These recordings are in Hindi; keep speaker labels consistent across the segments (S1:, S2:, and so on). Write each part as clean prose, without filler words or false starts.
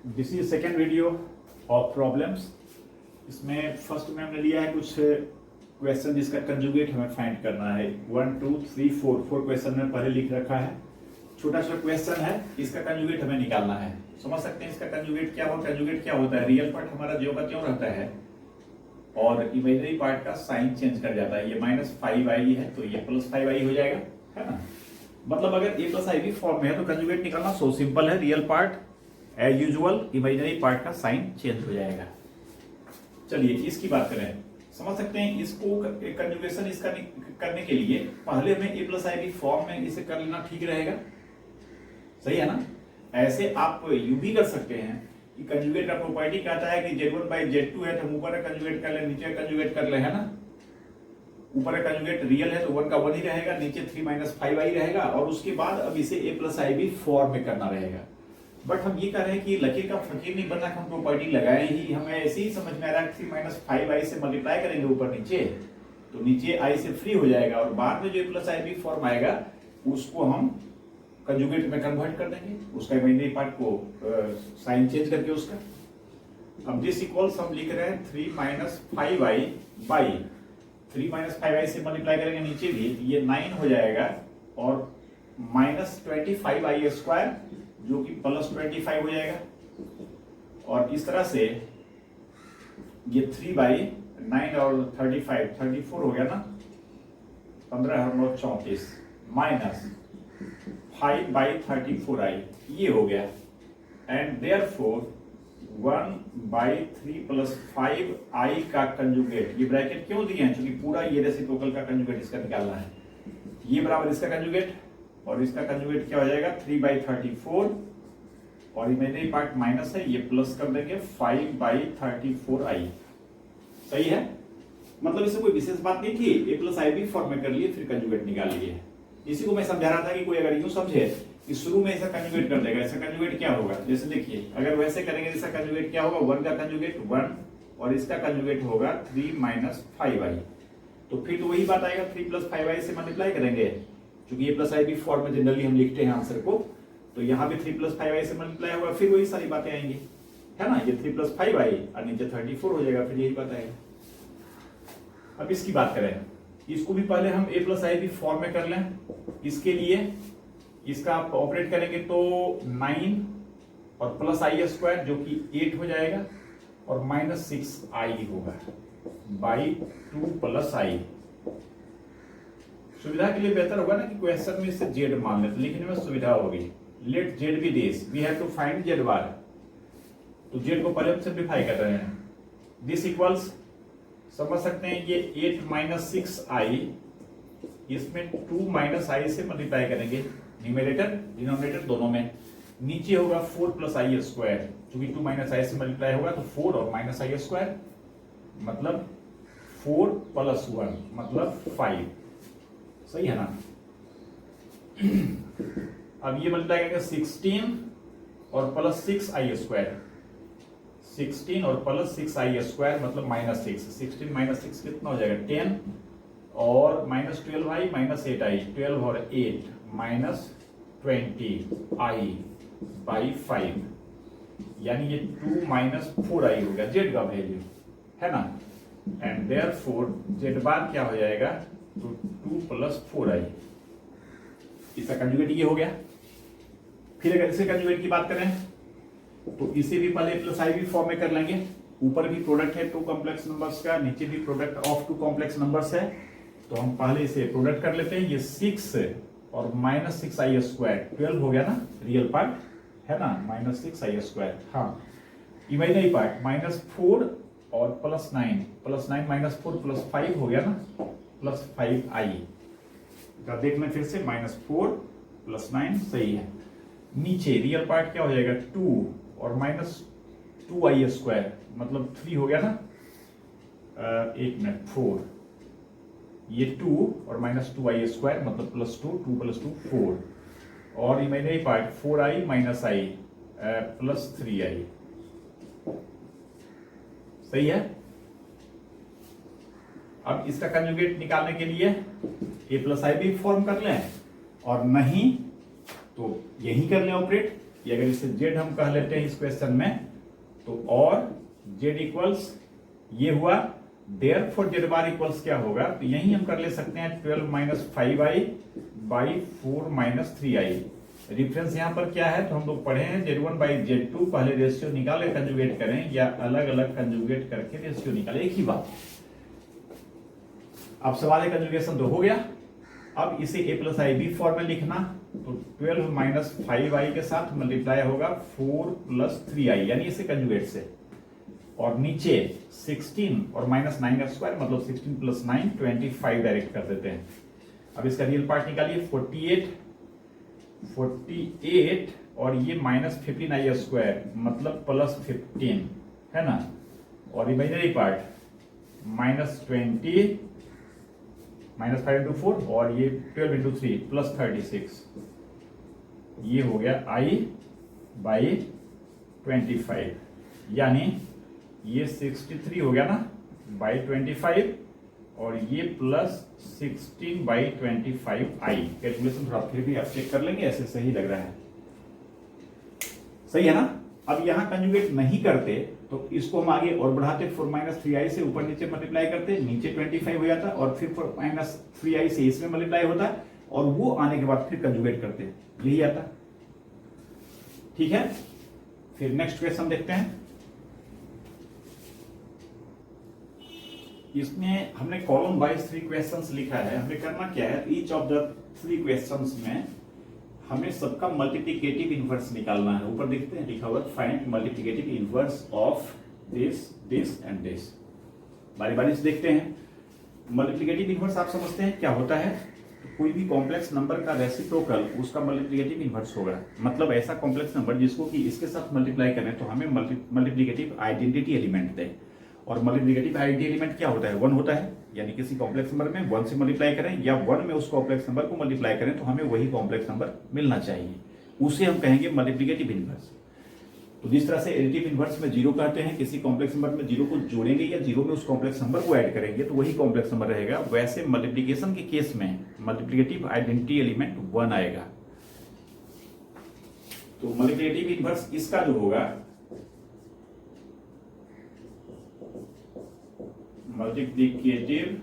S1: This is second video of problems. इसमें फर्स्ट में हमने लिया है कुछ क्वेश्चन जिसका कंजुगेट हमें फाइंड करना है। 1 2 3 4 क्वेश्चन में पहले लिख रखा है। छोटा सा क्वेश्चन है, इसका कंजुगेट हमें निकालना है। समझ सकते हैं इसका कंजुगेट क्या होगा। कंजुगेट क्या होता है, रियल पार्ट हमारा ज्यों का त्यों रहता है और इमेजिनरी पार्ट का साइन चेंज कर जाता है। ये -5i है तो ये +5i हो जाएगा, है ना। मतलब अगर a + ib फॉर्म में है तो कंजुगेट निकालना सो सिंपल है। Real part as usual, imaginary part का साइन चेंज हो जाएगा। चलिए इसकी बात करें, समझ सकते हैं इसको कंजुगेशन इसका करने के लिए पहले हमें a + ib फॉर्म में इसे कर लेना ठीक रहेगा। सही है ना। ऐसे आप यू भी कर सकते हैं कि कंजुगेट का प्रॉपर्टी कहता है कि Z1/Z2 है तो हम ऊपर का कंजुगेट कर ले, नीचे का कंजुगेट कर ले, है ना। ऊपर का कंजुगेट रियल है तो 1 का 1 ही रहेगा, नीचे 3 - 5i रहेगा और उसके बाद अब इसे a + ib फॉर्म में करना रहेगा। बट हम ये कर रहे हैं कि लकीर का फकीर नहीं बनना, हम प्रॉपर्टी लगाए ही, हमें ऐसे ही समझ में आ रहा है 3 - 5i से मल्टीप्लाई करेंगे ऊपर नीचे तो नीचे i से फ्री हो जाएगा और बाद में जो a + ib फॉर्म आएगा उसको हम कंजुगेट में कन्वर्ट कर देंगे, उसका इमेजिनरी पार्ट को साइन चेंज करके उसका। अब दिस इक्वल्स हम लिख रहे हैं 3 - 5i बाई 3 - 5i से मल्टीप्लाई करेंगे नीचे भी ये 9 हो जाएगा और -25i² जो कि +25 हो जाएगा और इस तरह से ये 3/9 और 34 हो गया ना, 15 और 34 -5/34i ये हो गया। एंड देयरफॉर 1/3 + 5i का कंजुगेट, ये ब्रैकेट क्यों दिए हैं, क्योंकि पूरा ये रेसिप्रोकल का कंजुगेट इसका निकालना है। ये बराबर इसका कंजुगेट और इसका कंजुगेट क्या हो जाएगा 3/34 और इमेजिनरी पार्ट माइनस है, ये प्लस कर देंगे 5/34i। सही है। मतलब इससे कोई विशेष बात नहीं थी, a + ib फॉर्म में कर लिए फिर कंजुगेट निकाल लिए। इसी को मैं समझा रहा था कि कोई अगर यूं समझे कि शुरू में ऐसा कंजुगेट कर देगा, ऐसा कंजुगेट क्या होगा, जैसे देखिए अगर वैसे करेंगे जैसा कंजुगेट क्या होगा 1 का कंजुगेट 1 और इसका कंजुगेट होगा 3 - 5i तो फिर तो वही बात आएगा 3 + 5i से मल्टीप्लाई करेंगे क्योंकि a + ib फॉर्म में जनरली हम लिखते हैं आंसर को, तो यहाँ भी 3 + 5i से मल्टीप्लाई होगा फिर वही सारी बातें आएंगी, है ना। ये 3 + 5i और नीचे 34 हो जाएगा, फिर यही बात आएगा। अब इसकी बात करें, इसको भी पहले हम a + ib फॉर्म में कर लें। इसके लिए इसका आप ऑपरेट करेंगे तो 9 और +i² जो कि 8 हो जाएगा और -6i होगा बाई 2 + i। सुविधा के लिए बेहतर होगा ना कि क्वेश्चन में इसे z मान लेते, लिखने में सुविधा होगी। Let z be this, we have to find z bar, तो z को पहले हम सिंप्लीफाई कर रहे हैं। दिस इक्वल्स समझ सकते हैं ये 8 - 6i, इसमें 2 - i से मल्टीप्लाई करेंगे, न्यूमरेटर डिनोमिनेटर दोनों में। नीचे होगा 4 + i², क्योंकि 2 - i से मल्टीप्लाई होगा तो 4 और -i² मतलब 4 + 1 मतलब 5। सही है ना। अब ये मल्टीप्लाई करेंगे 16 और +6i², 16 और +6i² मतलब -6, 16 - 6 कितना हो जाएगा 10 और -12i -8i, 12 और 8 -20i बाई 5 यानी ये 2 - 4i हो गया z का वैल्यू, है ना। एंड देयरफॉर z बार क्या हो जाएगा तो 2 + 4i, इसका कंजुगेट ये हो गया। फिर अगर इसे कंजुगेट की बात करें तो इसे भी पहले a + ib फॉर्म में कर लेंगे। ऊपर भी प्रोडक्ट है 2 कॉम्प्लेक्स नंबर्स का, नीचे भी प्रोडक्ट ऑफ 2 कॉम्प्लेक्स नंबर्स है, तो हम पहले इसे प्रोडक्ट कर लेते हैं। ये 6 और -6i² 12 हो गया ना, रियल पार्ट है ना, -6i²। हाँ, इमेजिनरी पार्ट -4 और +9 -4 + 5 हो गया ना, +5i का देख लें फिर से, -4 + 9 सही है। नीचे रियल पार्ट क्या हो जाएगा 2 और -2i² मतलब 3 हो गया ना, एक मिनट 4, ये 2 और -2i² मतलब +2, 2 + 2 4 और imaginary part 4i - i +3i। सही है। अब इसका कंजुगेट निकालने के लिए a + ib फॉर्म कर लें और नहीं तो यही कर लें ऑपरेट। ये अगर इसे z हम कह लेते हैं इस क्वेश्चन में, तो और z इक्वल्स ये हुआ, देयरफॉर z बार इक्वल्स क्या होगा, तो यही हम कर ले सकते हैं 12 minus 5i by 4 minus 3i। Reference यहाँ पर क्या है, तो हम लोग पढ़े हैं z1 बाई z2, पहले रेशियो निकाले कंजुगेट करें या अलग अलग कंजुगेट करके रेशियो निकाले, एक ही बात। अब सवाल कंजुगेशन तो हो गया, अब इसे a plus i b form में लिखना, तो 12 माइनस 5i के साथ मल्टीप्लाई होगा 4 प्लस 3i, यानी इसे कंजुगेट से, और नीचे 16 और माइनस 9 का स्क्वायर मतलब 16 प्लस 9 25 डायरेक्ट कर देते हैं। अब इसका रियल पार्ट निकालिए, 48 और ये माइनस 15i स्क्वायर मतलब प्लस 15 है ना, और imaginary part minus 20 minus 5 into 4 और ये 12 इंटू 3 प्लस 36, ये हो गया i बाई 25, यानी ये 63 हो गया ना बाई 25, और ये प्लस 16 बाई 25i। कैलकुलेशन थोड़ा फिर भी आप चेक कर लेंगे, ऐसे सही लग रहा है, सही है ना। अब यहाँ कंजुगेट नहीं करते तो इसको हम आगे और बढ़ाते, 4 माइनस 3i से ऊपर नीचे मल्टीप्लाई करते, नीचे 25 हो जाता, और फिर 4 माइनस 3i से इसमें मल्टीप्लाई होता, और वो आने के बाद फिर कंजुगेट करते, यही आता। ठीक है, फिर नेक्स्ट क्वेश्चन देखते हैं। इसमें हमने कॉलम वाइज 3 क्वेश्चंस लिखा है। हमें करना क्या है, ईच ऑफ द 3 क्वेश्चंस में हमें सबका मल्टीप्लिकेटिव इनवर्स निकालना है। ऊपर देखते हैं लिखा हुआ, find multiplicative inverse of this this and this. बारी बारी से देखते हैं। मल्टीप्लिकेटिव इनवर्स आप समझते हैं क्या होता है, तो कोई भी कॉम्प्लेक्स नंबर का रेसिप्रोकल उसका मल्टीप्लिकेटिव इनवर्स होगा। मतलब ऐसा कॉम्प्लेक्स नंबर जिसको कि इसके साथ मल्टीप्लाई करें तो हमें मल्टीप्लिकेटिव आइडेंटिटी एलिमेंट दे। और मल्टीप्लिकेटिव आइडेंटिटी एलिमेंट क्या होता है, 1 होता है, यानी किसी कॉम्प्लेक्स नंबर में 1 से मल्टीप्लाई करें या 1 में उस कॉम्प्लेक्स नंबर को मल्टीप्लाई करें तो हमें वही कॉम्प्लेक्स नंबर मिलना चाहिए, उसे हम कहेंगे मल्टीप्लिकेटिव इनवर्स। तो जिस तरह से एडिटिव इनवर्स में 0 कहते हैं, किसी कॉम्प्लेक्स नंबर में 0 को जोड़ेंगे या 0 में उस कॉम्प्लेक्स नंबर को ऐड करेंगे तो वही कॉम्प्लेक्स नंबर रहेगा, वैसे मल्टीप्लिकेशन के केस में मल्टीप्लिकेटिव आइडेंटिटी एलिमेंट 1 आएगा। तो मल्टीप्लिकेटिव इनवर्स इसका जो होगा, multiplicative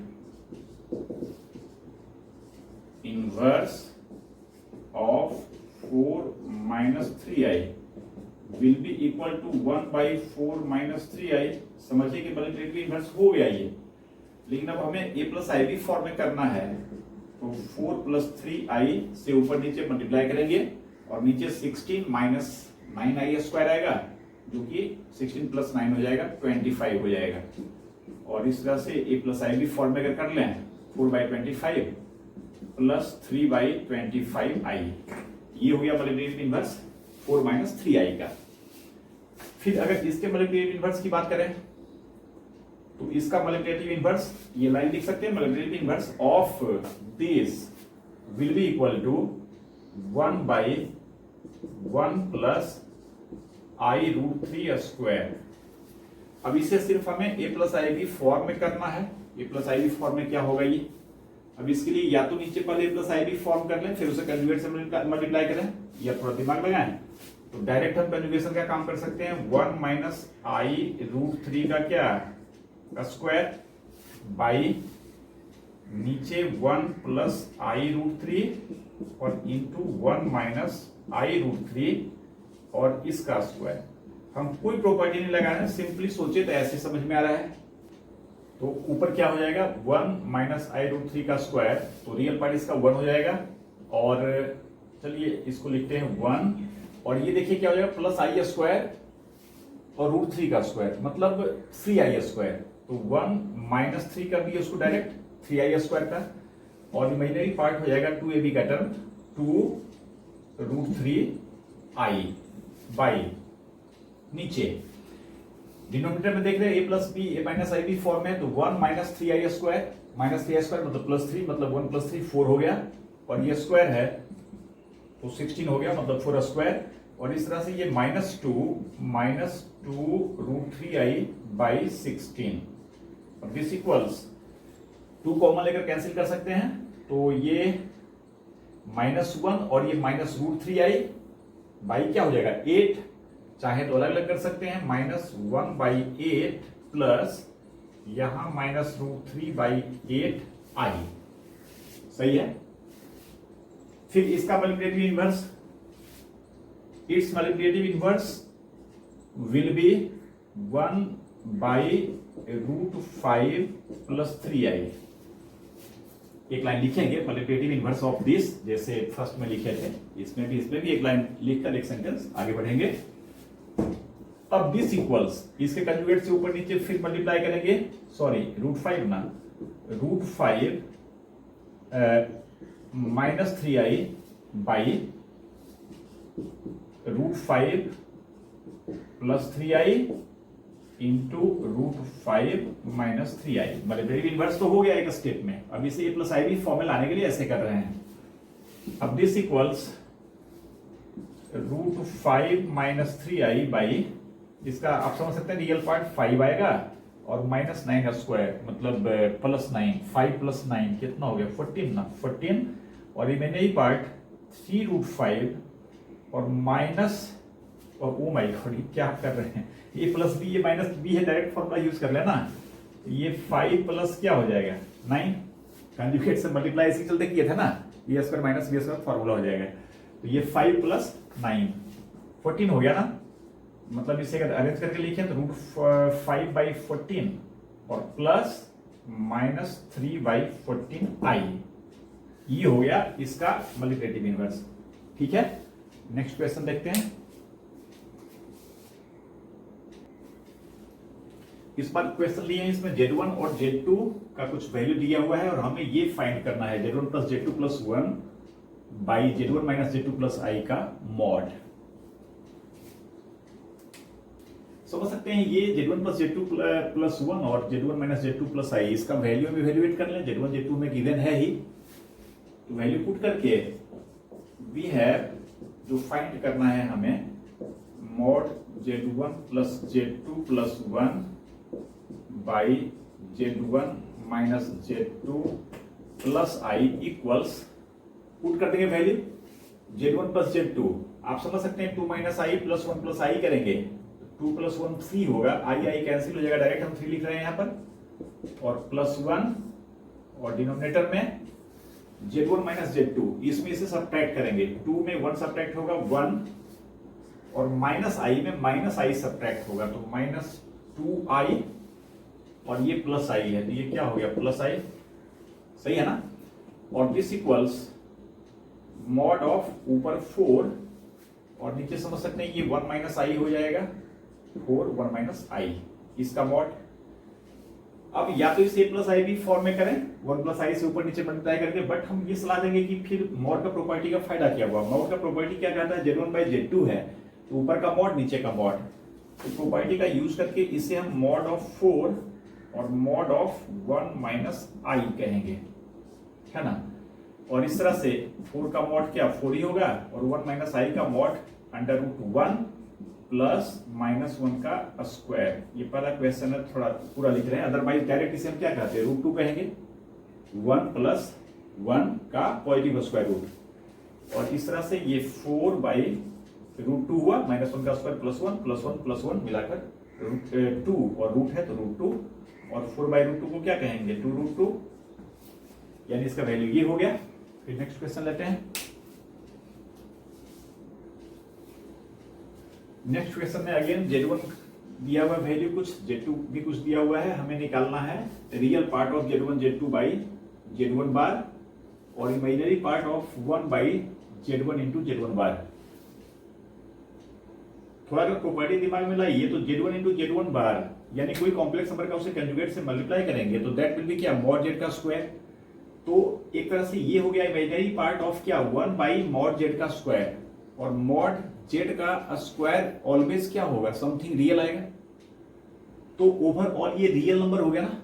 S1: inverse of 4 minus 3i will be equal to 1 by 4 minus 3i। समझिए कि मल्टीप्लिकेटिव इनवर्स हो गया ये, लेकिन अब हमें a plus i b form में करना है, तो 4 प्लस 3i से ऊपर नीचे मल्टीप्लाई करेंगे, और नीचे 16 माइनस 9i स्क्वायर आएगा, जो कि 16 प्लस 9 हो जाएगा 25 हो जाएगा। और इस तरह से a plus i b form में अगर कर लें, 4 बाई 25 प्लस 3 बाई 25i, ये हो गया मल्टीप्लिकेटिव इनवर्स 4 माइनस 3i का। फिर अगर इसके मल्टीप्लिकेटिव इनवर्स की बात करें तो इसका मल्टीप्लिकेटिव इनवर्स ये लाइन लिख सकते हैं, multiplicative inverse of this will be equal to 1 by 1 plus i root 3 square. अब इसे सिर्फ हमें a plus i b form में करना है। a plus i b form में क्या होगा ये, अब इसके लिए या तो नीचे पहले a plus i b form कर लें, फिर उसे कंजुगेट से मल्टीप्लाई करें, या थोड़ा दिमाग लगाएं तो डायरेक्ट हम कंजुगेशन का काम कर सकते हैं। 1 माइनस आई रूट 3 का क्या स्क्वायर बाई नीचे 1 प्लस आई रूट 3 और इंटू 1 माइनस आई रूट 3 और इसका स्क्वायर। हम कोई प्रॉपर्टी नहीं लगा रहे हैं, सिंपली सोचे तो ऐसे समझ में आ रहा है। तो ऊपर क्या हो जाएगा, 1 माइनस आई रूट 3 का स्क्वायर, तो रियल पार्ट इसका 1 हो जाएगा, और चलिए इसको लिखते हैं 1, और ये देखिए क्या हो जाएगा प्लस आई स्क्वायर और रूट 3 का स्क्वायर मतलब 3i स्क्वायर। तो 1 माइनस 3 कर दिए उसको डायरेक्ट 3i स्क्वायर का, और इमेजिनरी पार्ट हो जाएगा 2ab का टर्म 2 रूट 3i बाई नीचे डिनोमिनेटर में देख रहे हैं a plus b a minus i b form है, तो 1 minus 3i square, minus 3i square मतलब प्लस 3, मतलब 1 प्लस 3 4 हो गया, और ये स्क्वायर है तो 16 हो गया मतलब 4 स्क्वायर, और इस तरह से ये minus two root 3i by 16, और दिस इक्वल्स 2 कॉमन लेकर कैंसिल कर सकते हैं, तो ये -1 और ये माइनस रूट 3i बाई क्या हो जाएगा 8, चाहे तो अलग अलग कर सकते हैं, -1/8 प्लस यहां -√3/8 आई। सही है। फिर इसका multiplicative inverse, it's multiplicative inverse will be 1/√5 + 3i। एक लाइन लिखेंगे मल्टीप्लिकेटिव इनवर्स ऑफ दिस, जैसे फर्स्ट में लिखे थे, इसमें भी एक लाइन लिखकर एक सेंटेंस आगे बढ़ेंगे। अब दिस इक्वल्स, इसके कंजुगेट से ऊपर नीचे फिर मल्टीप्लाई करेंगे, सॉरी √5 ना, √5 -3i by √5 + 3i into √5 - 3i। Multiplicative inverse तो हो गया एक स्टेप में, अब इसे a + i फॉर्म में लाने के लिए ऐसे कर रहे हैं। अब दिस इक्वल्स √5 - 3i बाई, इसका आप समझ सकते हैं रियल पार्ट 5 आएगा और -9 का स्क्वायर मतलब +9, 5 + 9 कितना हो गया 14 ना, 14 और रिमेनिंग पार्ट 3√5 और माइनस, और ओ माय गॉड क्या कर रहे हैं, ये प्लस बी ये माइनस बी है, डायरेक्ट फॉर्मूला यूज कर लेना। ये 5 प्लस क्या हो जाएगा 9, कंजुगेट से मल्टीप्लाई इसी चलते किए थे ना, a square minus b square formula हो जाएगा। तो ये 5 + 9 14 हो गया ना, मतलब इसे अगर अरेंज करके लिखें तो √5/14 और प्लस -3/14i, ये हो गया इसका मल्टीप्लिकेटिव इनवर्स। ठीक है, नेक्स्ट क्वेश्चन देखते हैं। इस बार क्वेश्चन लिए हैं, इसमें Z1 और Z2 का कुछ वैल्यू दिया हुआ है और हमें ये फाइंड करना है Z1 + Z2 + 1 by Z1 - Z2 + i का मॉड। समझ सकते हैं ये Z1 + Z2 + 1 और Z1 - Z2 + i, इसका वैल्यू भी इवैल्यूएट कर लें। Z1 Z2 में गिवन है ही, तो वैल्यू पुट करके वी हैव, जो फाइंड करना है हमें, mod Z1 + Z2 + 1 by Z1 - Z2 + i equals, put कर देंगे वैल्यू Z1 + Z2, आप समझ सकते हैं 2 - i + 1 + i करेंगे, 2 + 1 3 होगा, i कैंसिल हो जाएगा, डायरेक्ट हम 3 लिख रहे हैं यहाँ पर, और +1 और डिनोमिनेटर में Z1 - Z2, इसमें से सब्ट्रैक्ट करेंगे, 2 में 1 सब्ट्रैक्ट होगा 1 और -i में -i सब्ट्रैक्ट होगा, तो -2i और ये +i है, तो ये क्या हो गया +i। सही है ना। और दिस इक्वल्स मॉड ऑफ ऊपर 4 और नीचे समझ सकते हैं ये 1 - i हो जाएगा, 4 1 - i, इसका मॉड। अब या तो इसे a + i भी फॉर्म में करें 1 + i से ऊपर नीचे मल्टीप्लाई करके, बट हम ये सलाह देंगे कि फिर मॉड का प्रॉपर्टी का फायदा क्या हुआ। मॉड का प्रॉपर्टी क्या कहता है, Z1/Z2 है तो ऊपर का मॉड नीचे का मॉड, तो प्रॉपर्टी का यूज करके इसे हम मॉड ऑफ 4 और मॉड ऑफ 1 - i कहेंगे, है ना। और इस तरह से 4 का मॉड क्या 4 ही होगा और 1 - i का मॉड √1 प्लस -1 का स्क्वायर। ये पहला क्वेश्चन है, थोड़ा पूरा लिख रहे हैं, अदरवाइज डायरेक्ट इसे हम क्या कहते हैं √2 कहेंगे, 1 + 1 का पॉजिटिव स्क्वायर रूट, और इस तरह से ये 4/√2 हुआ, -1 का स्क्वायर +1 +1 +1 मिलाकर 2 और रूट है तो √2, और 4/√2 को क्या कहेंगे 2√2, यानी इसका वैल्यू ये हो गया। फिर नेक्स्ट क्वेश्चन लेते हैं। नेक्स्ट क्वेश्चन में अगेन Z1 दिया हुआ वैल्यू कुछ, Z2 भी कुछ दिया हुआ है, हमें निकालना है real part of Z1 Z2 by Z1 बार और imaginary part of 1/Z1 into Z1 बार। थोड़ा अगर प्रॉपर्टी दिमाग में लाइए तो Z1 इंटू Z1 बार, यानी कोई कॉम्प्लेक्स नंबर का उसे कंजुगेट से मल्टीप्लाई करेंगे तो दैट विल बी क्या मॉड Z का स्क्वायर। तो एक तरह से ये हो गया इमेजिनरी पार्ट ऑफ क्या 1/मॉड Z का स्क्वायर, और मॉड Z का स्क्वायर ऑलवेज क्या होगा समथिंग रियल आएगा, तो ओवरऑल ये रियल नंबर हो गया ना।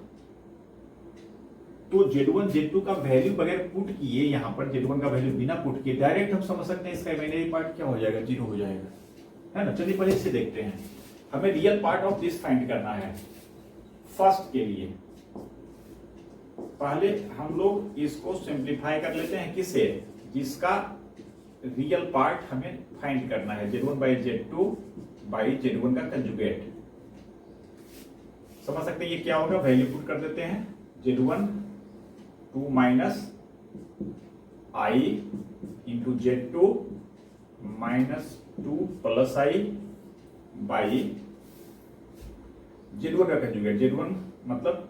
S1: तो Z1 Z2 का वैल्यू बगैर पुट किए, यहां पर Z1 का वैल्यू बिना पुट किए डायरेक्ट हम समझ सकते हैं इसका इमेजिनरी पार्ट क्या हो जाएगा 0 हो जाएगा, है ना। चलिए पहले इसे देखते हैं, हमें real part of this find करना है। फर्स्ट के लिए पहले हम लोग इसको सिंप्लीफाई कर लेते हैं, किसे, जिसका रियल पार्ट हमें फाइंड करना है, Z1 by Z2 by Z1 का कंजुगेट। समझ सकते हैं ये क्या होगा, वैल्यू पुट कर देते हैं, Z1 2 minus I into Z2 minus 2 plus I by Z1 का कंजुगेट। Z1 मतलब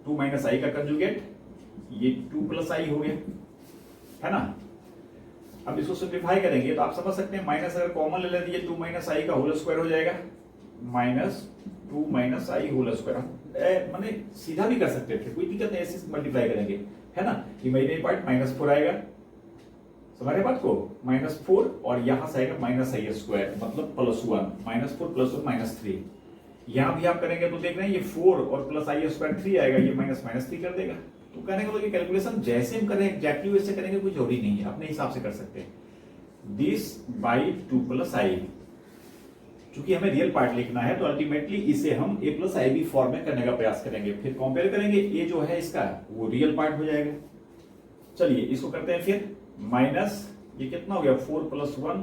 S1: 2 माइनस I का कंजुगेट, ये 2 प्लस I हो गया, है ना। अब इसको सिंप्लीफाई करेंगे तो आप समझ सकते हैं, माइनस अगर कॉमन ले लेते हैं 2 माइनस I का होल स्क्वायर हो जाएगा, minus 2 minus I whole square. माने सीधा भी कर सकते थे, कोई दिक्कत नहीं, ऐसे मल्टीप्लाई करेंगे, है ना। इमेजिनरी पार्ट -4 आएगा, समझ रहे बात को, -4 और यहां से आएगा -I स्क्वायर मतलब +1, -4 +1 -3। यहां भी आप करेंगे तो देख रहे हैं ये 4 और प्लस I स्क्वायर 3 आएगा, ये -3 कर देगा। तो कहने का मतलब कैलकुलेशन जैसे हम करें एग्जैक्टली वैसे करेंगे, कोई जरूरी नहीं है, अपने हिसाब से कर सकते हैं। दिस बाई 2 प्लस I, चूंकि हमें रियल पार्ट लिखना है तो अल्टीमेटली इसे हम a प्लस IB फॉर्म में करने का प्रयास करेंगे, फिर कंपेयर करेंगे, a जो है इसका वो रियल पार्ट हो जाएगा। चलिए इसको करते हैं, फिर माइनस ये कितना हो गया 4 plus 1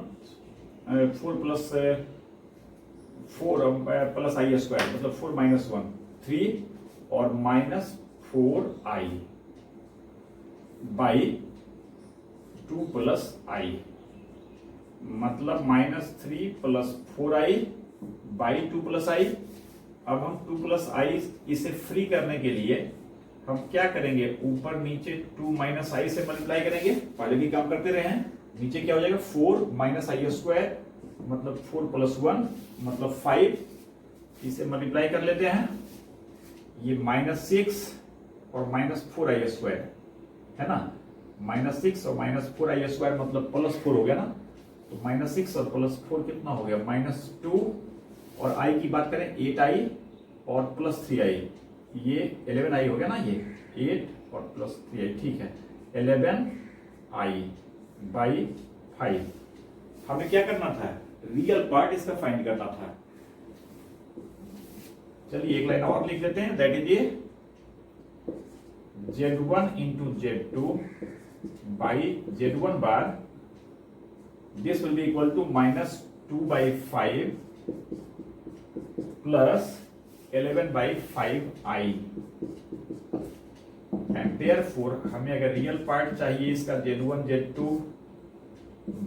S1: 4 plus 4 plus I square मतलब 4 माइनस 1 3 और minus 4I by 2 plus I मतलब -3 plus 4I by 2 plus I। अब हम 2 प्लस I इसे फ्री करने के लिए हम क्या करेंगे, ऊपर नीचे 2 माइनस I से मल्टीप्लाई करेंगे, पहले भी काम करते रहे हैं। नीचे क्या हो जाएगा 4 माइनस I स्क्वायर मतलब 4 प्लस 1 मतलब 5, इसे मल्टीप्लाई कर लेते हैं, ये -6 और -4I स्क्वायर, है ना। -6 और -4I स्क्वायर मतलब +4 हो गया ना, तो -6 और +4 कितना हो गया -2, और I की बात करें 8I और +3I, ये 11I हो गया ना, ये 8 और +3I, ठीक है 11I बाई 5। हमें क्या करना था, रियल पार्ट इसका फाइंड करना था। चलिए एक लाइन और लिख लेते हैं, दैट इज ये Z1 into Z2 by Z1 bar, this will be equal to -2/5 plus 11/5I, and therefore हमें अगर रियल पार्ट चाहिए इसका Z1 Z2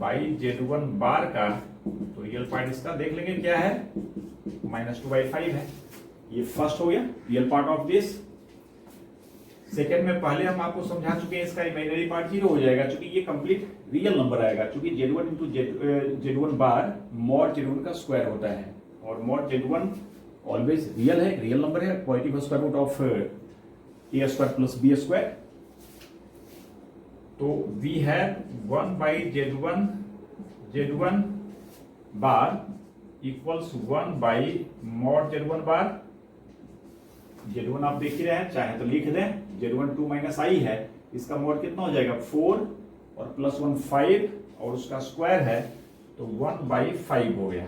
S1: बाई Z1 बार का, तो रियल पार्ट इसका देख लेंगे क्या है, -2/5 है। ये फर्स्ट हो गया real part of this. Second में पहले हम आपको समझा चुके हैं, इसका इमेजिनरी पार्ट 0 हो जाएगा, क्योंकि ये कंप्लीट रियल नंबर आएगा, क्योंकि Z1 इंटू Z1 बार मॉड Z1 का स्क्वायर होता है, और मॉड Z1 ऑलवेज रियल है, रियल नंबर है, positive square root of a square plus b square. तो we have 1 by Z1 bar equals 1 by mod Z1 bar. Z1 आप देख ही रहे हैं, चाहे तो लिख दें, Z1 2 माइनस I है, इसका मॉड कितना हो जाएगा 4 और +1 5 और उसका स्क्वायर है, तो 1/5 हो गया,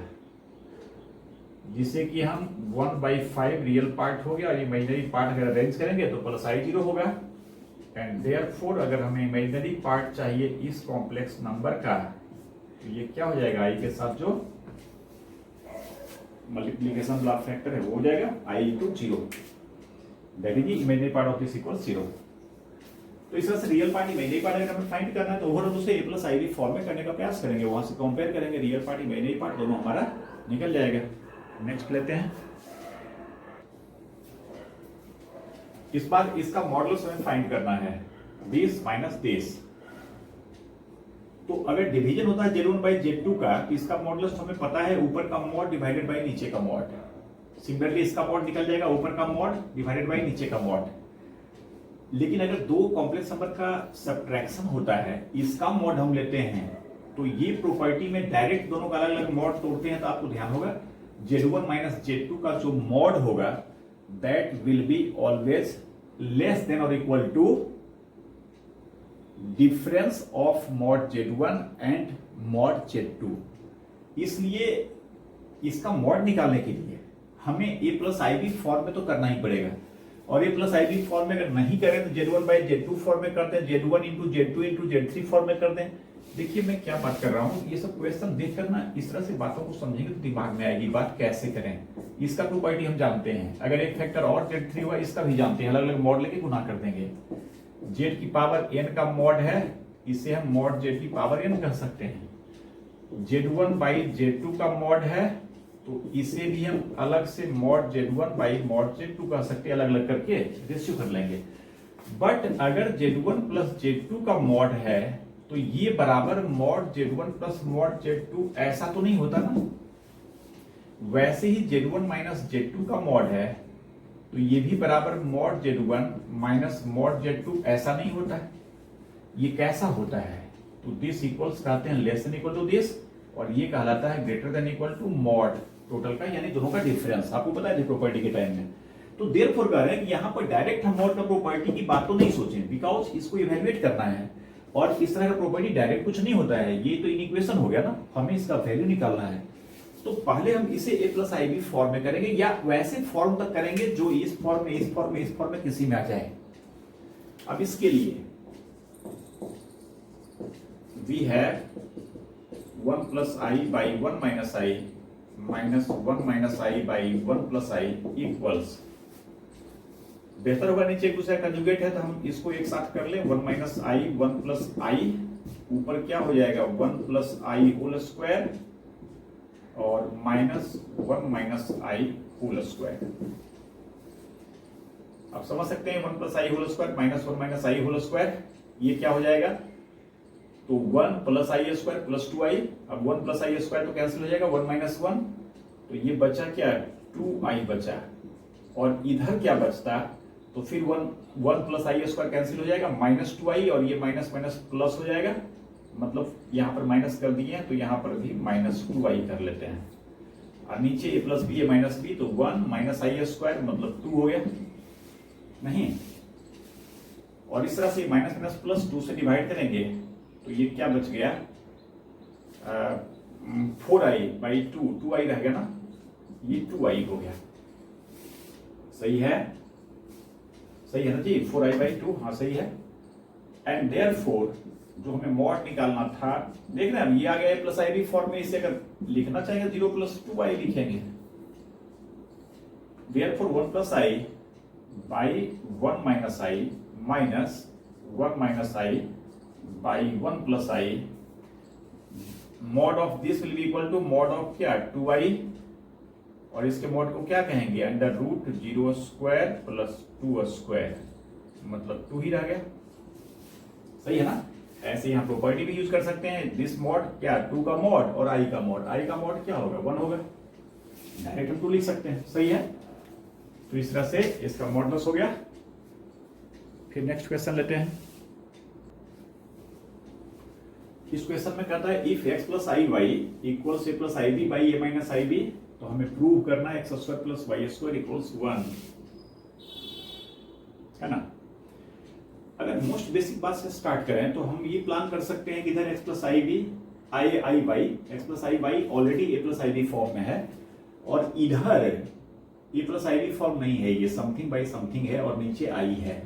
S1: जिसे कि हम 1/5 रियल पार्ट हो गया, और इमेजिनरी पार्ट अगर अरेंज करेंगे तो +I0 होगा, एंड देयरफॉर अगर हमें इमेजिनरी पार्ट चाहिए इस कॉम्प्लेक्स नंबर का, तो ये क्या हो जाएगा, I के साथ जो मल्टीप्लीकेशन ब्लॉक फैक्टर है वो हो जाएगा I = 0, that is imaginary part of this equal 0। तो इस तरह से रियल पार्ट इमेजिनरी पार्ट अगर हमें फाइंड करना है तो ओवरऑल उसे a प्लस IB फॉर्म में करने का प्रयास करेंगे, वहां से कंपेयर करेंगे, रियल पार्ट इमेजिनरी पार्ट दोनों हमारा निकल जाएगा। नेक्स्ट लेते हैं, इस बार इसका मॉडुलस हमें फाइंड करना है, 20 माइनस 30। तो अगर डिवीजन होता है Z1 बाई Z2 का, तो इसका मॉडुलस हमें पता है ऊपर का मॉड डिवाइडेड बाई नीचे का मॉड। सिमिलरली इसका मॉड निकल जाएगा ऊपर का मॉड डिवाइडेड बाई नीचे का मॉड। लेकिन अगर दो कॉम्प्लेक्स नंबर का सब्ट्रैक्शन होता है, इसका मॉड हम लेते हैं, तो ये प्रॉपर्टी में डायरेक्ट दोनों का अलग अलग मॉड तोड़ते हैं, तो आपको ध्यान होगा Z1 माइनस Z2 का जो मॉड होगा that will be always less than और equal to difference of mod Z1 and mod Z2। इसलिए इसका मॉड निकालने के लिए हमें a प्लस IB फॉर्म में तो करना ही पड़ेगा, और a प्लस IB फॉर्म में अगर नहीं करें तो Z1 बाई Z2 फॉर्म में करते हैं, Z1 into Z2 into Z3 form में कर दें, देखिए मैं क्या बात कर रहा हूँ, ये सब क्वेश्चन देखकर ना इस तरह से बातों को समझेंगे तो दिमाग में आएगी बात कैसे करें। इसका प्रोपर्टी हम जानते हैं, अगर एक फैक्टर और z3 हुआ इसका भी जानते हैं, अलग अलग मॉड लेके गुना कर देंगे। z की पावर n का मॉड है, इसे हम मॉड z की पावर n कह सकते हैं। z1 बाई z2 का मॉड है, तो इसे भी हम अलग से mod z1 by mod z2 कह सकते हैं, अलग अलग करके रेशियो कर लेंगे। बट अगर z1 प्लस z2 का मॉड है तो ये बराबर mod z1 plus mod z2 ऐसा तो नहीं होता ना। वैसे ही z1 माइनस z2 का मॉड है तो ये भी बराबर mod z1 minus mod z2 ऐसा नहीं होता है। ये कैसा होता है, तो दिस इक्वल्स कहते हैं less than equal to this, और ये कहलाता है greater than equal to mod total का, यानी दोनों का डिफरेंस। आपको पता है प्रॉपर्टी के टाइम में, तो देयरफॉर कह रहे हैं कि यहां पर डायरेक्ट हम मॉड का प्रॉपर्टी की बात तो नहीं सोचें, बिकॉज इसको इवैल्यूएट करना है और इस तरह का प्रॉपर्टी डायरेक्ट कुछ नहीं होता है, ये तो इक्वेशन हो गया ना, हमें इसका वैल्यू निकालना है। तो पहले हम इसे a plus i b form में करेंगे, या वैसे फॉर्म तक करेंगे जो इस फॉर्म में इस फॉर्म में इस फॉर्म में किसी में आ जाए। अब इसके लिए we have 1 plus i by 1 minus i minus 1 minus i by 1 plus i equals, बेहतर होगा नीचे एक दूसरे कंजुगेट है तो हम इसको एक साथ कर ले, 1 माइनस आई 1 प्लस आई, ऊपर क्या हो जाएगा 1 प्लस आई होल स्क्वायर और माइनस 1 माइनस आई होल स्क्वायर। आप समझ सकते हैं 1 प्लस आई होल स्क्वायर माइनस 1 माइनस आई होल स्क्वायर, ये क्या हो जाएगा, तो 1 प्लस आई स्क्वायर प्लस 2i, अब 1 प्लस आई स्क्वायर तो कैंसिल हो जाएगा 1 माइनस 1, तो ये बचा क्या 2i बचा, और इधर क्या बचता, तो फिर 1 प्लस आई स्क्वायर कैंसिल हो जाएगा माइनस 2i, और ये माइनस माइनस प्लस हो जाएगा, मतलब यहां पर माइनस कर दिए हैं तो यहां पर भी माइनस 2i कर लेते हैं, और नीचे a plus b minus b, तो 1 माइनस आई स्क्वायर मतलब 2 हो गया नहीं, और इस तरह से माइनस माइनस प्लस 2 से डिवाइड करेंगे तो ये क्या बच गया 4i बाई 2i रह गया ना, ये 2i हो गया, सही है, सही है ना जी, 4i बाई 2, हाँ सही है। एंड देयरफॉर जो हमें मॉड निकालना था, देख रहे हैं अब ये आ गया प्लस आई बी फॉर्म में, इसे अगर लिखना चाहेंगे 0 प्लस 2i लिखेंगे, therefore 1 plus i by 1 minus i minus 1 minus i by 1 plus i, mod of this will be equal to mod of क्या 2i, और इसके मॉड को क्या कहेंगे under root 0 square plus 2 square, मतलब 2 ही रह गया, सही है ना। ऐसे यहाँ प्रॉपर्टी भी यूज कर सकते हैं, दिस मॉड क्या 2 का मॉड और i का मॉड, i का मॉड क्या होगा 1 होगा, डायरेक्ट हम 2 लिख सकते हैं, सही है। तो इस तरह से इसका मॉडुलस हो गया। फिर नेक्स्ट क्वेश्चन लेते हैं। इस क्वेश्चन में कहता है if x plus i y equals a plus i b by a minus i b, तो हमें प्रूव करना है x square plus y square equals 1, है ना। अगर मोस्ट बेसिक बात से स्टार्ट करें तो हम ये प्लान कर सकते हैं कि इधर x plus i b i y, x plus i y already a plus i b form में है, और इधर a plus i b form नहीं है, ये समथिंग बाई समथिंग है और नीचे आई है,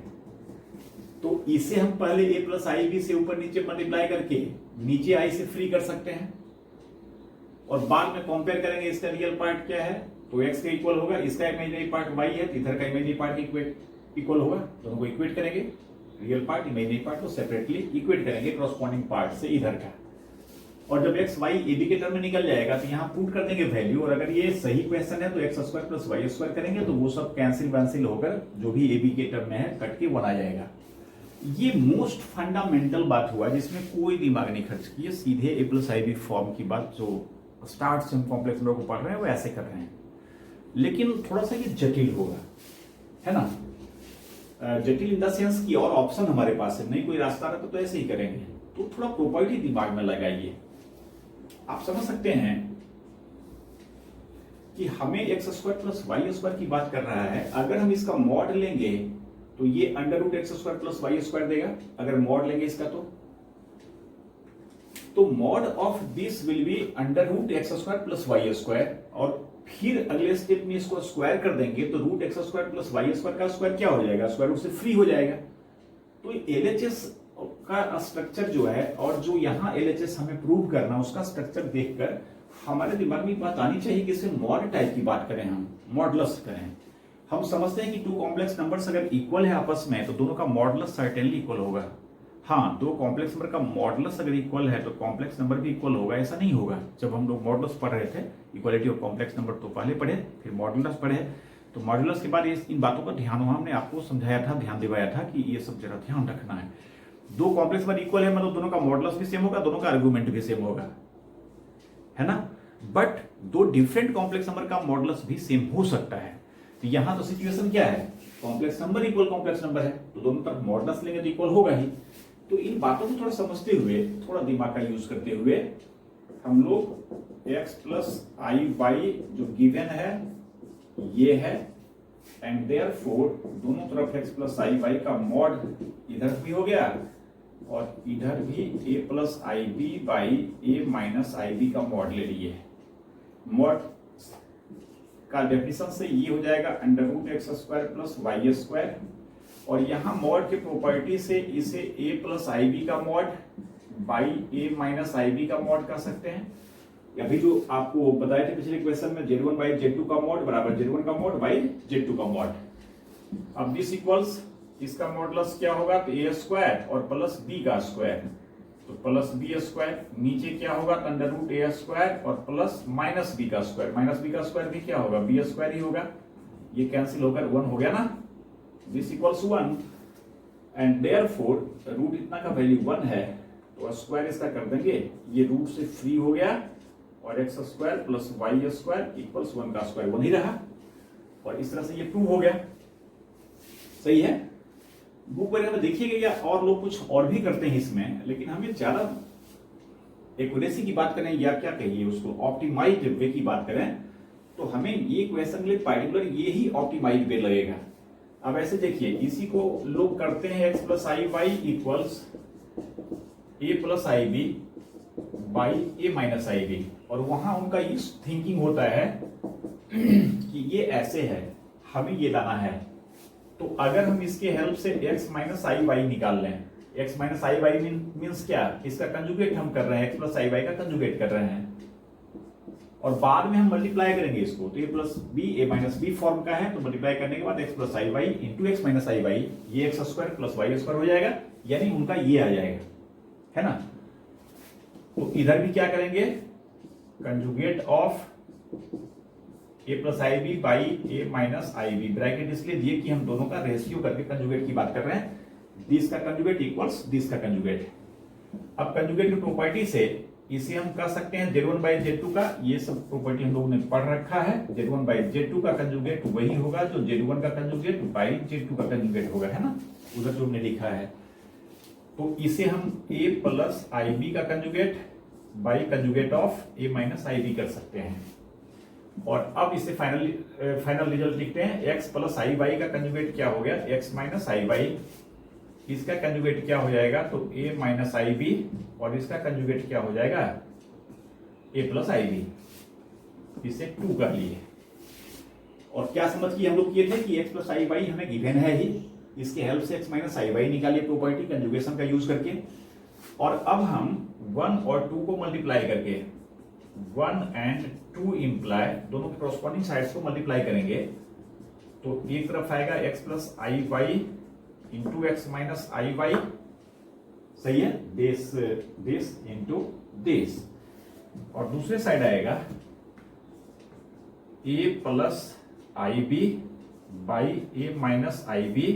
S1: तो इसे हम पहले ए प्लस आई बी से ऊपर नीचे मल्टीप्लाई करके नीचे आई से फ्री कर सकते हैं, और बाद में कंपेयर करेंगे इसका रियल पार्ट क्या है, तो x का इक्वल होगा, इसका इमेजिनरी पार्ट y है, तो इधर का इमेजिनरी पार्ट इक्वल होगा, दोनों को इक्वेट करेंगे, रियल पार्ट इमेजिनरी पार्ट को सेपरेटली इक्वेट करेंगे कॉरस्पॉन्डिंग पार्ट से इधर का, और जब x y a b के टर्म में निकल जाएगा तो यहाँ पुट कर देंगे वैल्यू, और अगर ये सही क्वेश्चन है तो x square plus y square करेंगे तो वो सब कैंसिल वैंसिल होकर जो भी a b के टर्म में है कट के 1 आ जाएगा। ये मोस्ट फंडामेंटल बात हुआ जिसमें कोई दिमाग नहीं खर्च किया, सीधे ए प्लस आई बी फॉर्म की बात जो स्टार्ट से हम कॉम्प्लेक्स नंबर को पढ़ रहे हैं वो ऐसे कर रहे हैं, लेकिन थोड़ा सा ये जटिल होगा, है ना। जटिल इन द सेंस की और ऑप्शन हमारे पास है नहीं, कोई रास्ता रहता तो ऐसे ही करेंगे, तो थोड़ा प्रॉपर्टी दिमाग में लगाइए। आप समझ सकते हैं कि हमें x square plus y square की बात कर रहा है, अगर हम इसका मॉड लेंगे तो ये under root x square plus y square देगा, अगर मॉड लेंगे इसका तो mod of this will be under root x square plus y square, और फिर अगले स्टेप में इसको स्क्वायर कर देंगे तो root x square plus y square का स्क्वायर क्या हो जाएगा, स्क्वायर रूट से फ्री हो जाएगा। तो एलएचएस का स्ट्रक्चर जो है और जो यहाँ LHS हमें प्रूव करना उसका स्ट्रक्चर देखकर हमारे दिमाग में बात आनी चाहिए कि इसे मॉड टाइप की बात करें, हम मॉडुलस करें। हम समझते हैं कि टू कॉम्प्लेक्स नंबर्स अगर इक्वल है आपस में तो दोनों का मॉडुलस सर्टेनली इक्वल होगा। हाँ, दो कॉम्प्लेक्स नंबर का मॉडुलस अगर इक्वल है तो कॉम्प्लेक्स नंबर भी इक्वल होगा, ऐसा नहीं होगा। जब हम लोग मॉडुलस पढ़ रहे थे, इक्वालिटी ऑफ कॉम्प्लेक्स नंबर तो पहले पढ़े, फिर मॉडुलस पढ़े, तो मॉडुलस के बाद इन बातों का ध्यान हमने आपको समझाया था, ध्यान दिवाया था कि ये सब जरा ध्यान रखना है। दो कॉम्प्लेक्स नंबर इक्वल है मतलब दोनों का मॉडुलस भी सेम होगा, दोनों का आर्गुमेंट भी सेम होगा, है ना। बट दो डिफरेंट कॉम्प्लेक्स नंबर का मॉडुलस भी सेम हो सकता है। तो यहां तो सिचुएशन क्या है, complex number equal complex number है तो दोनों तरफ मॉडुलस लेंगे तो इक्वल होगा ही। तो इन बातों को थोड़ा समझते हुए, थोड़ा दिमाग का यूज करते हुए हम लोग x प्लस आई वाई जो गिवन है ये है, एंड देयरफॉर दोनों तरफ x प्लस आई वाई का मॉड इधर भी हो गया और इधर भी a plus i b by a minus i b का मॉड ले लिए। मॉड का डेफिनेशन से ये हो जाएगा under root x square plus y square, और यहाँ मॉड के प्रॉपर्टी से इसे a प्लस आई बी का mod by a minus i b का मॉड कर सकते हैं। अभी जो आपको बताए थे पिछले क्वेश्चन में Z1 बाई Z2 का मॉड बराबर Z1 का मॉड बाई Z2 का मॉड। अब दिस इक्वल्स इसका मॉडुलस क्या होगा तो a स्क्वायर और प्लस b का स्क्वायर, तो प्लस b स्क्वायर, नीचे क्या होगा अंडर रूट a स्क्वायर और प्लस माइनस b का स्क्वायर, माइनस b का स्क्वायर भी क्या होगा b स्क्वायर ही होगा, ये कैंसिल होकर 1 हो गया ना, this equals 1 and therefore root इतना का वैल्यू 1 है तो स्क्वायर इसका कर देंगे, ये रूट से फ्री हो गया और x square plus y square equals 1 का स्क्वायर 1 ही रहा, और इस तरह से ये प्रूव हो गया। सही है। बुक वगैरह में देखिएगा या और लोग कुछ और भी करते हैं इसमें, लेकिन हमें ज्यादा एक्यूरेसी की बात करें या क्या कहिए उसको ऑप्टिमाइज्ड वे की बात करें तो हमें ये क्वेश्चन के लिए पार्टिकुलर ये ही ऑप्टिमाइज्ड वे लगेगा। अब ऐसे देखिए, इसी को लोग करते हैं x plus i y equals a plus i b by a minus i b, और वहां उनका ये थिंकिंग होता है कि ये ऐसे है, हमें ये लाना है। तो अगर हम इसके हेल्प से x माइनस आई वाई निकाल लें, x minus i Y means क्या, इसका कंजुगेट हम कर रहे हैं, x प्लस आई वाई का कंजुगेट कर रहे हैं, और बाद में हम मल्टीप्लाई करेंगे इसको, तो a plus b a minus b form का है, तो मल्टीप्लाई करने के बाद x plus i y into x minus i y, ये x square plus y square हो जाएगा, यानी उनका ये आ जाएगा, है ना। तो इधर भी क्या करेंगे, conjugate of a plus i b by a minus i b, bracket इसलिए दिए कि हम दोनों का रेशियो करके कंजुगेट की बात कर रहे हैं, दिस का कंजुगेट इक्वल्स दिस का कंजुगेट। अब कंजुगेट की प्रॉपर्टी से इसे हम कह सकते हैं Z1 बाई Z2 का, ये सब प्रॉपर्टी हम लोगों ने पढ़ रखा है, Z1 बाई Z2 का कंजुगेट वही होगा जो Z1 का कंजुगेट बाई Z2 का कंजुगेट होगा, है ना, उधर जो हमने लिखा है। तो इसे हम a प्लस आई बी का conjugate by conjugate of a minus i b कर सकते हैं, और अब इसे फाइनल रिजल्ट लिखते हैं, x प्लस आई वाई का कंजुगेट क्या हो गया x माइनस आई वाई, इसका कंजुगेट क्या हो जाएगा तो a माइनस आई बी, और इसका कंजुगेट क्या हो जाएगा a प्लस आई बी, इसे 2 कर लिए। और क्या समझ के हम लोग किए थे कि x प्लस आई वाई हमें गिवन है ही, इसके हेल्प से x माइनस आई वाई निकालिए प्रॉपर्टी कंजुगेशन का यूज करके, और अब हम 1 और 2 को मल्टीप्लाई करके 1 एंड 2 इंप्लाई दोनों के कॉरस्पॉन्डिंग साइड्स को मल्टीप्लाई करेंगे, तो एक तरफ आएगा x plus i y into x minus i Y, सही है, दिस इंटू दिस, और दूसरे साइड आएगा a plus i b by a minus i b,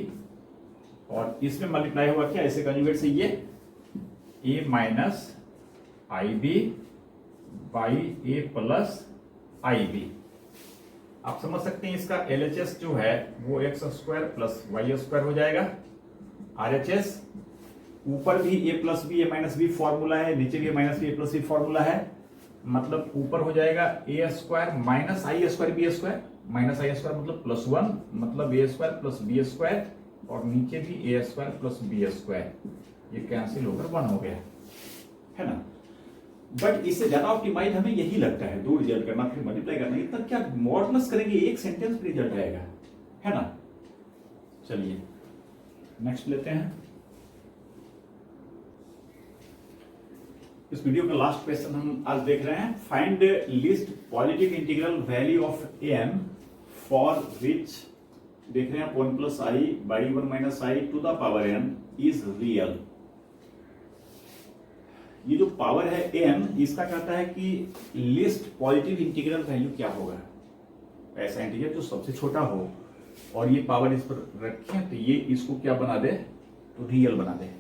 S1: और इसमें मल्टीप्लाई होगा क्या, ऐसे कंजुगेट से ये a minus i b by a plus i b. आप समझ सकते हैं इसका LHS जो है वो x square plus y square हो जाएगा, RHS ऊपर भी a plus b a minus b formula है, नीचे भी a minus b a plus b formula है, मतलब ऊपर हो जाएगा a square minus i square b square, minus i square मतलब प्लस 1, मतलब a square plus b square, और नीचे भी a square plus b square, ये कैंसिल होकर 1 हो गया, है ना। बट इससे ज्यादा ऑप्टिमाइज हमें यही लगता है, 2 रिजल्ट करना फिर मल्टीप्लाई करना, इतना क्या मॉडुलस करेंगे, एक सेंटेंस पे रिजल्ट आएगा, है ना। चलिए नेक्स्ट लेते हैं। इस वीडियो का लास्ट क्वेश्चन हम आज देख रहे हैं। Find least positive integral value of n for which देख रहे हैं 1 plus i by 1 minus i to the power n is real. ये जो पावर है एन, इसका कहता है कि लिस्ट पॉजिटिव इंटीग्रल वैल्यू क्या होगा। ऐसा इंटीग्रल जो सबसे छोटा हो और ये पावर इस पर रखें तो ये इसको क्या बना दे, तो रियल बना दे।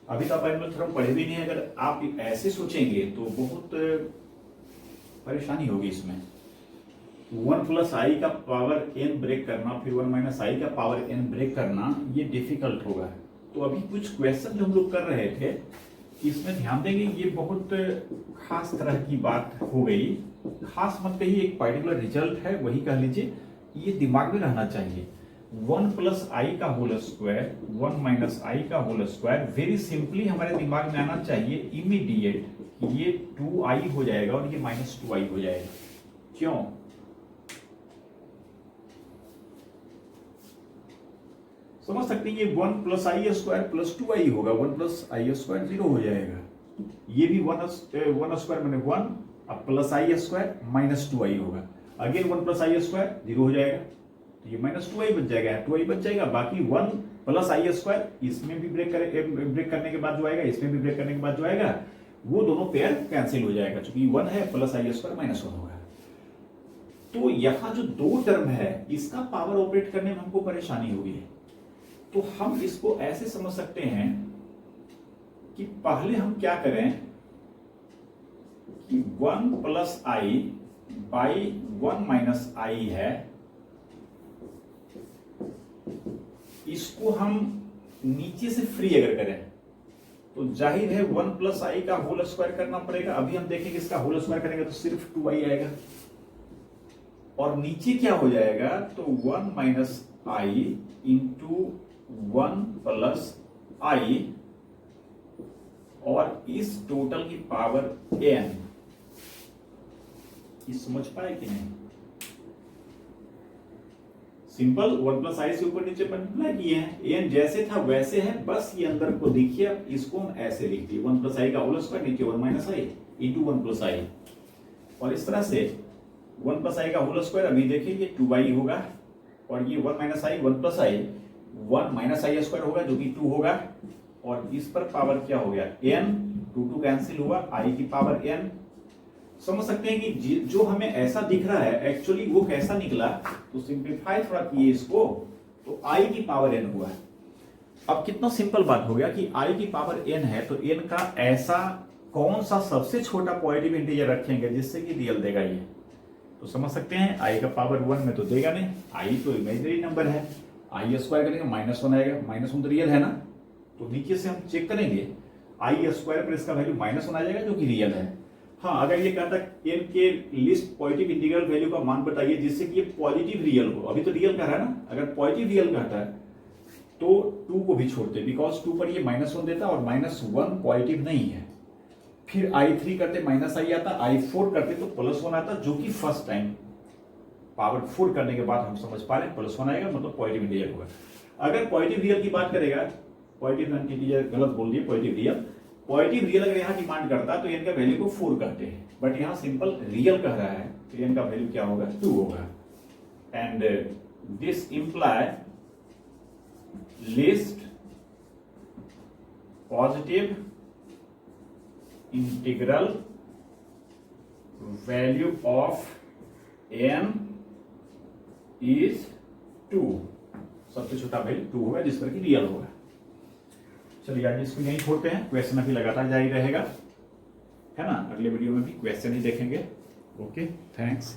S1: अभी तो आप एनुअल थ्योरम पढ़े भी नहीं है। अगर आप ऐसे सोचेंगे तो बहुत परेशानी होगी इसमें। 1 प्लस आई का पावर एन ब्रेक करना, फिर 1 माइनस आई का पावर एन ब्रेक करना, ये डिफिकल्ट होगा। तो अभी कुछ क्वेश्चन जो हम लोग कर रहे थे, इसमें ध्यान देंगे, ये बहुत खास तरह की बात हो गई। खास मत कहिए, एक पर्टिकुलर रिजल्ट है वही कह लीजिए, ये दिमाग में रहना चाहिए। 1 प्लस आई का होल स्क्वायर 1 माइनस आई का होल स्क्वायर, वेरी सिंपली हमारे दिमाग में आना चाहिए इमीडिएट, ये 2i हो जाएगा और ये माइनस 2i हो जाएगा। क्यों? समझ सकते हैं, ये 1 प्लस आई स्क्वायर प्लस 2i होगा। 1 प्लस आई स्क्वायर 0 हो जाएगा। ये भी 1 स्क्वायर मैंने 1 अब प्लस आई स्क्वायर माइनस 2i होगा। अगेन 1 प्लस आई स्क्वायर 0 हो जाएगा, तो ये माइनस 2i बच जाएगा, 2i बच जाएगा। बाकी 1 प्लस आई स्क्वायर इसमें भी ब्रेक करने के बाद जो आएगा, इसमें भी ब्रेक करने के बाद जो आएगा, वो दोनों पेयर कैंसिल हो जाएगा, क्योंकि 1 है प्लस आई स्क्वायर माइनस 1 होगा। तो यहां जो दो टर्म है, इसका पावर ऑपरेट करने में हमको परेशानी होगी। तो हम इसको ऐसे समझ सकते हैं कि पहले हम क्या करें कि 1 प्लस आई बाई 1 माइनस आई है, इसको हम नीचे से फ्री अगर करें तो जाहिर है 1 प्लस आई का होल स्क्वायर करना पड़ेगा। अभी हम देखेंगे इसका होल स्क्वायर करेंगे तो सिर्फ 2i आएगा, और नीचे क्या हो जाएगा, तो 1 माइनस आई इंटू 1 प्लस आई, और इस टोटल की पावर n। ये समझ पाए कि नहीं? सिंपल 1 प्लस आई से ऊपर नीचे मल्टीप्लाई किए हैं, n जैसे था वैसे है, बस ये अंदर को देखिए। अब इसको हम ऐसे लिख दिए 1 प्लस आई का होल स्क्वायर नीचे 1 माइनस आई इंटू 1 प्लस आई, और इस तरह से 1 प्लस आई का होल स्क्वायर, अभी देखिए ये 2i होगा, और ये 1 minus I 1 plus I 1 minus i square होगा जो कि 2 होगा, और इस पर पावर क्या हो गया n, 2 कैंसिल हुआ, i की पावर n। समझ सकते हैं कि जो हमें ऐसा दिख रहा है एक्चुअली वो कैसा निकला, तो सिंप्लीफाई थोड़ा किए इसको, तो i की पावर n हुआ। अब कितना सिंपल बात हो गया कि i की पावर n है, तो n का ऐसा कौन सा सबसे छोटा पॉजिटिव इंटीजर रखेंगे जिससे कि रियल देगा ये, तो समझ सकते हैं i का पावर 1 में तो देगा नहीं, i तो इमेजिनरी नंबर है, i स्क्वायर करेंगे माइनस 1 आएगा, माइनस 1 तो रियल है ना, तो नीचे से हम चेक करेंगे i स्क्वायर पर इसका वैल्यू माइनस 1 आ जाएगा जो कि रियल है। हाँ, अगर ये कहता है n के लिस्ट पॉजिटिव इंटीग्रल वैल्यू का मान बताइए जिससे कि ये पॉजिटिव रियल हो, अभी तो रियल कह रहा है ना, अगर पॉजिटिव रियल कहता है तो 2 को भी छोड़ते, बिकॉज 2 पर ये माइनस 1 देता और माइनस 1 पॉजिटिव नहीं है। फिर i3 करते माइनस आई आता, i4 करते तो प्लस 1 आता, जो कि फर्स्ट टाइम पावर 4 करने के बाद हम समझ पा रहे हैं प्लस 1 आएगा, मतलब पॉजिटिव इंटीजर होगा। अगर पॉजिटिव रियल की बात करेगा, पॉजिटिव इंटीजर गलत बोल दिए, पॉजिटिव रियल अगर यहाँ डिमांड करता तो n का वैल्यू को 4 कहते हैं, बट यहाँ सिंपल रियल कह रहा है तो n का वैल्यू क्या होगा, 2 होगा। And this imply list positive integral value of n is 2, सबसे छोटा वैल्यू 2 होगा जिस पर कि रियल होगा। चलिए आज इसको यहीं छोड़ते हैं, क्वेश्चन अभी लगातार जारी रहेगा, है ना। अगले वीडियो में भी क्वेश्चन ही देखेंगे। Okay, thanks.